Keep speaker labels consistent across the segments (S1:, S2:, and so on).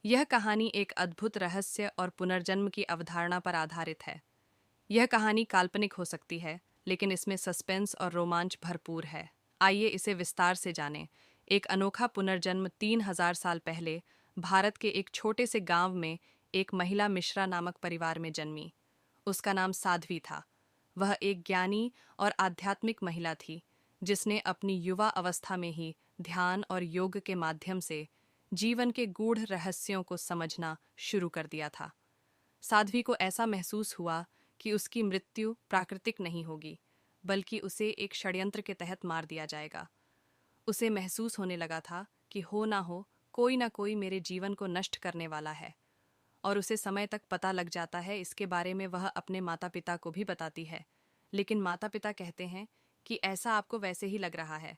S1: यह कहानी एक अद्भुत रहस्य और पुनर्जन्म की अवधारणा पर आधारित है। यह कहानी काल्पनिक हो सकती है, लेकिन इसमें सस्पेंस और रोमांच भरपूर है। आइए इसे विस्तार से जानें। एक अनोखा पुनर्जन्म 3000 साल पहले भारत के एक छोटे से गांव में एक महिला मिश्रा नामक परिवार में जन्मी। उसका नाम साध्वी था। वह एक ज्ञानी और आध्यात्मिक महिला थी, जिसने अपनी युवा अवस्था में ही ध्यान और योग के माध्यम से जीवन के गूढ़ रहस्यों को समझना शुरू कर दिया था। साध्वी को ऐसा महसूस हुआ कि उसकी मृत्यु प्राकृतिक नहीं होगी, बल्कि उसे एक षड्यंत्र के तहत मार दिया जाएगा। उसे महसूस होने लगा था कि हो ना कोई मेरे जीवन को नष्ट करने वाला है, और उसे समय तक पता लग जाता है। इसके बारे में वह अपने माता पिता को भी बताती है, लेकिन माता पिता कहते हैं कि ऐसा आपको वैसे ही लग रहा है,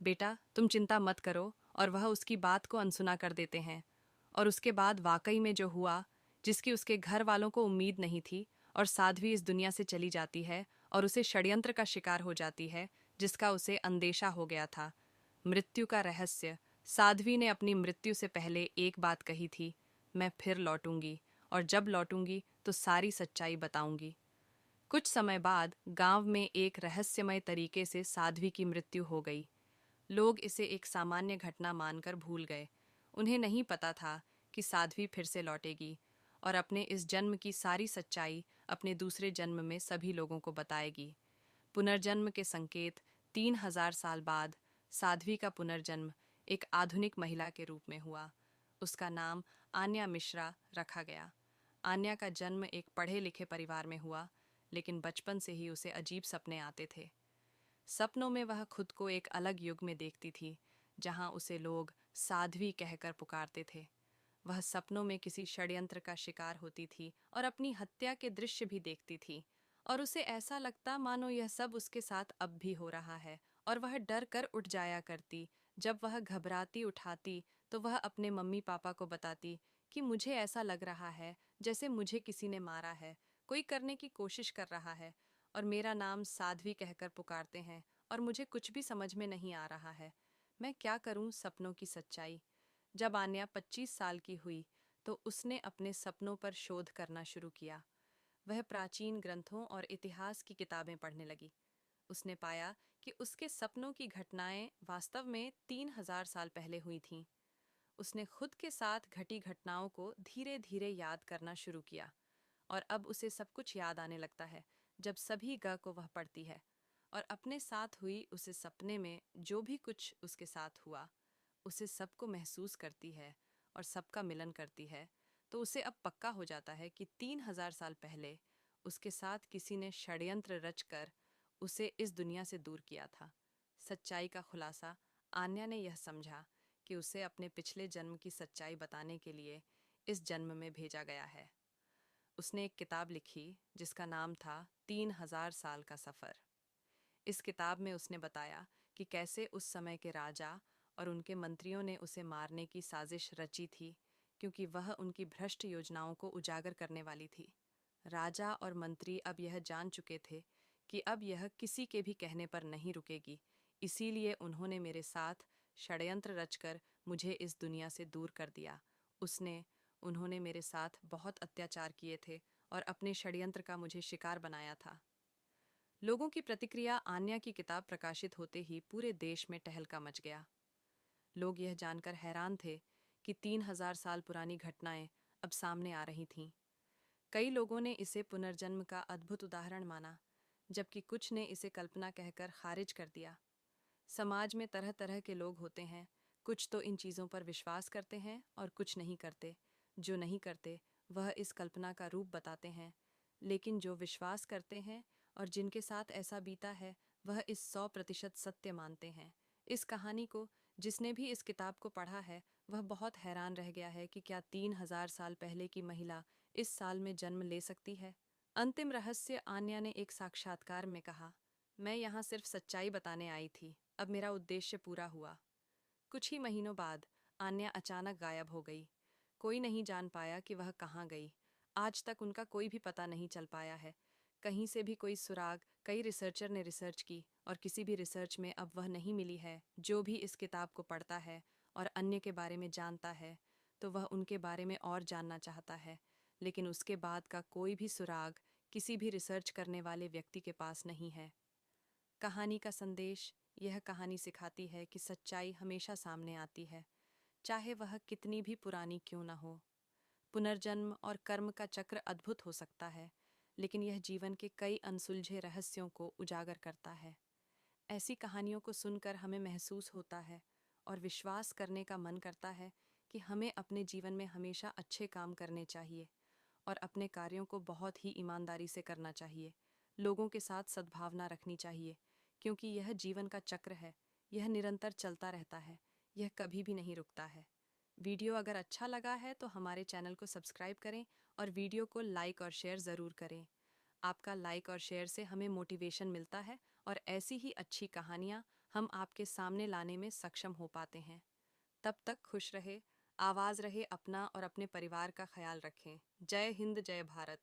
S1: बेटा तुम चिंता मत करो, और वह उसकी बात को अनसुना कर देते हैं। और उसके बाद वाकई में जो हुआ, जिसकी उसके घर वालों को उम्मीद नहीं थी, और साध्वी इस दुनिया से चली जाती है और उसे षड्यंत्र का शिकार हो जाती है, जिसका उसे अंदेशा हो गया था। मृत्यु का रहस्य। साध्वी ने अपनी मृत्यु से पहले एक बात कही थी, मैं फिर लौटूंगी, और जब लौटूंगी तो सारी सच्चाई बताऊंगी। कुछ समय बाद गांव में एक रहस्यमय तरीके से साध्वी की मृत्यु हो गई। लोग इसे एक सामान्य घटना मानकर भूल गए। उन्हें नहीं पता था कि साध्वी फिर से लौटेगी और अपने इस जन्म की सारी सच्चाई अपने दूसरे जन्म में सभी लोगों को बताएगी। पुनर्जन्म के संकेत। 3000 साल बाद साध्वी का पुनर्जन्म एक आधुनिक महिला के रूप में हुआ। उसका नाम आन्या मिश्रा रखा गया। आन्या का जन्म एक पढ़े लिखे परिवार में हुआ, लेकिन बचपन से ही उसे अजीब सपने आते थे। सपनों में वह खुद को एक अलग युग में देखती थी, जहां उसे लोग साध्वी कहकर पुकारते थे। वह सपनों में किसी षड्यंत्र का शिकार होती थी और अपनी हत्या के दृश्य भी देखती थी, और उसे ऐसा लगता मानो यह सब उसके साथ अब भी हो रहा है। और वह डर कर उठ जाया करती। जब वह घबराती उठाती तो वह अपने मम्मी पापा को बताती कि मुझे ऐसा लग रहा है जैसे मुझे किसी ने मारा है, कोई करने की कोशिश कर रहा है, और मेरा नाम साध्वी कहकर पुकारते हैं, और मुझे कुछ भी समझ में नहीं आ रहा है। मैं क्या करूं? सपनों की सच्चाई। जब आन्या 25 साल की हुई तो उसने अपने सपनों पर शोध करना शुरू किया। वह प्राचीन ग्रंथों और इतिहास की किताबें पढ़ने लगी। उसने पाया कि उसके सपनों की घटनाएं वास्तव में 3000 साल पहले हुई थीं। उसने खुद के साथ घटी घटनाओं को धीरे धीरे याद करना शुरू किया, और अब उसे सब कुछ याद आने लगता है जब सभी ग को वह पढ़ती है। और अपने साथ हुई उसे सपने में जो भी कुछ उसके साथ हुआ, उसे सबको महसूस करती है और सबका मिलन करती है। तो उसे अब पक्का हो जाता है कि 3000 साल पहले उसके साथ किसी ने षड्यंत्र रचकर उसे इस दुनिया से दूर किया था। सच्चाई का खुलासा। आन्या ने यह समझा कि उसे अपने पिछले जन्म की सच्चाई बताने के लिए इस जन्म में भेजा गया है। उसने एक किताब लिखी जिसका नाम था 3000 साल का सफ़र। इस किताब में उसने बताया कि कैसे उस समय के राजा और उनके मंत्रियों ने उसे मारने की साजिश रची थी, क्योंकि वह उनकी भ्रष्ट योजनाओं को उजागर करने वाली थी। राजा और मंत्री अब यह जान चुके थे कि अब यह किसी के भी कहने पर नहीं रुकेगी, इसीलिए उन्होंने मेरे साथ षड्यंत्र रचकर मुझे इस दुनिया से दूर कर दिया। उसने उन्होंने मेरे साथ बहुत अत्याचार किए थे और अपने षड्यंत्र का मुझे शिकार बनाया था। लोगों की प्रतिक्रिया। आन्या की किताब प्रकाशित होते ही पूरे देश में टहलका मच गया। लोग यह जानकर हैरान थे कि 3000 साल पुरानी घटनाएं अब सामने आ रही थीं। कई लोगों ने इसे पुनर्जन्म का अद्भुत उदाहरण माना, जबकि कुछ ने इसे कल्पना कहकर खारिज कर दिया। समाज में तरह तरह के लोग होते हैं। कुछ तो इन चीज़ों पर विश्वास करते हैं और कुछ नहीं करते। जो नहीं करते वह इस कल्पना का रूप बताते हैं, लेकिन जो विश्वास करते हैं और जिनके साथ ऐसा बीता है, वह इस 100% सत्य मानते हैं। इस कहानी को जिसने भी इस किताब को पढ़ा है, वह बहुत हैरान रह गया है कि क्या 3000 साल पहले की महिला इस साल में जन्म ले सकती है। अंतिम रहस्य। आन्या ने एक साक्षात्कार में कहा, मैं यहाँ सिर्फ सच्चाई बताने आई थी, अब मेरा उद्देश्य पूरा हुआ। कुछ ही महीनों बाद आन्या अचानक गायब हो गई। कोई नहीं जान पाया कि वह कहाँ गई। आज तक उनका कोई भी पता नहीं चल पाया है। कहीं से भी कोई सुराग। कई रिसर्चर ने रिसर्च की और किसी भी रिसर्च में अब वह नहीं मिली है। जो भी इस किताब को पढ़ता है और अन्य के बारे में जानता है, तो वह उनके बारे में और जानना चाहता है, लेकिन उसके बाद का कोई भी सुराग किसी भी रिसर्च करने वाले व्यक्ति के पास नहीं है। कहानी का संदेश: यह कहानी सिखाती है कि सच्चाई हमेशा सामने आती है, चाहे वह कितनी भी पुरानी क्यों न हो। पुनर्जन्म और कर्म का चक्र अद्भुत हो सकता है, लेकिन यह जीवन के कई अनसुलझे रहस्यों को उजागर करता है। ऐसी कहानियों को सुनकर हमें महसूस होता है और विश्वास करने का मन करता है कि हमें अपने जीवन में हमेशा अच्छे काम करने चाहिए और अपने कार्यों को बहुत ही ईमानदारी से करना चाहिए। लोगों के साथ सद्भावना रखनी चाहिए, क्योंकि यह जीवन का चक्र है। यह निरंतर चलता रहता है, यह कभी भी नहीं रुकता है। वीडियो अगर अच्छा लगा है तो हमारे चैनल को सब्सक्राइब करें और वीडियो को लाइक और शेयर ज़रूर करें। आपका लाइक और शेयर से हमें मोटिवेशन मिलता है और ऐसी ही अच्छी कहानियाँ हम आपके सामने लाने में सक्षम हो पाते हैं। तब तक खुश रहे, आवाज़ रहे, अपना और अपने परिवार का ख्याल रखें। जय हिंद, जय भारत।